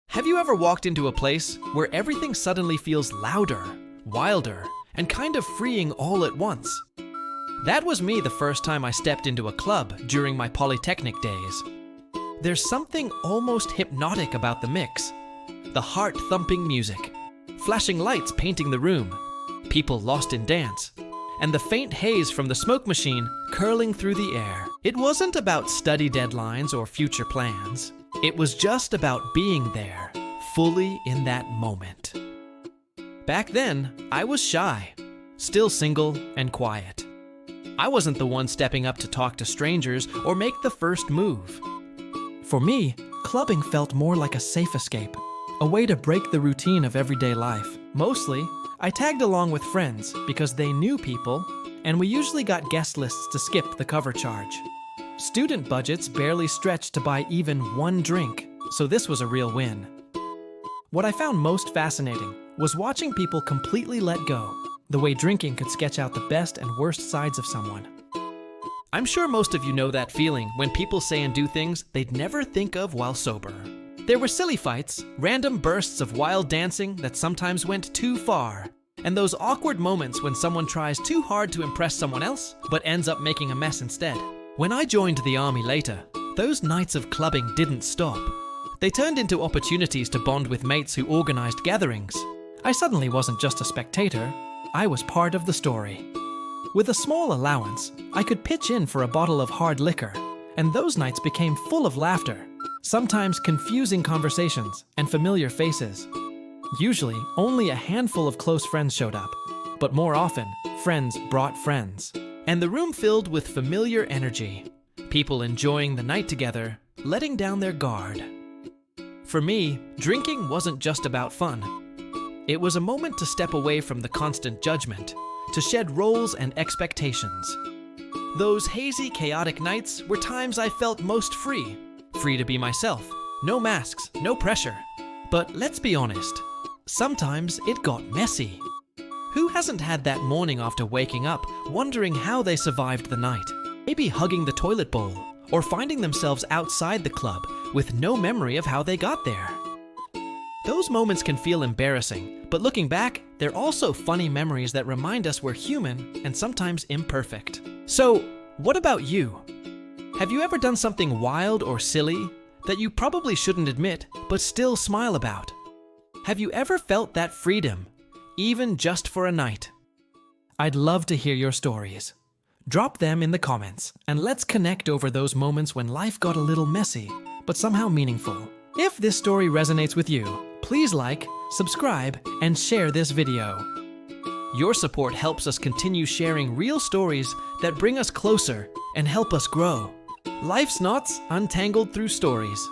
Have you ever walked into a place where everything suddenly feels louder, wilder, and kind of freeing all at once? That was me the first time I stepped into a club during my polytechnic days. There's something almost hypnotic about the mix. The heart-thumping music, flashing lights painting the room, people lost in dance, and the faint haze from the smoke machine curling through the air. It wasn't about study deadlines or future plans. It was just about being there, fully in that moment. Back then, I was shy, still single and quiet. I wasn't the one stepping up to talk to strangers or make the first move. For me, clubbing felt more like a safe escape, a way to break the routine of everyday life. Mostly, I tagged along with friends because they knew people, and we usually got guest lists to skip the cover charge. Student budgets barely stretched to buy even one drink, so this was a real win. What I found most fascinating was watching people completely let go, the way drinking could sketch out the best and worst sides of someone. I'm sure most of you know that feeling when people say and do things they'd never think of while sober. There were silly fights, random bursts of wild dancing that sometimes went too far, and those awkward moments when someone tries too hard to impress someone else but ends up making a mess instead. When I joined the army later, those nights of clubbing didn't stop. They turned into opportunities to bond with mates who organized gatherings. I suddenly wasn't just a spectator, I was part of the story. With a small allowance, I could pitch in for a bottle of hard liquor, and those nights became full of laughter, sometimes confusing conversations and familiar faces. Usually, only a handful of close friends showed up, but more often, friends brought friends. And the room filled with familiar energy, people enjoying the night together, letting down their guard. For me, drinking wasn't just about fun. It was a moment to step away from the constant judgment, to shed roles and expectations. Those hazy, chaotic nights were times I felt most free to be myself, no masks, no pressure. But let's be honest, sometimes it got messy. Who hasn't had that morning after waking up, wondering how they survived the night? Maybe hugging the toilet bowl, or finding themselves outside the club with no memory of how they got there. Those moments can feel embarrassing, but looking back, they're also funny memories that remind us we're human and sometimes imperfect. So, what about you? Have you ever done something wild or silly that you probably shouldn't admit, but still smile about? Have you ever felt that freedom, even just for a night? I'd love to hear your stories. Drop them in the comments, and let's connect over those moments when life got a little messy, but somehow meaningful. If this story resonates with you, please like, subscribe, and share this video. Your support helps us continue sharing real stories that bring us closer and help us grow. Life's knots untangled through stories.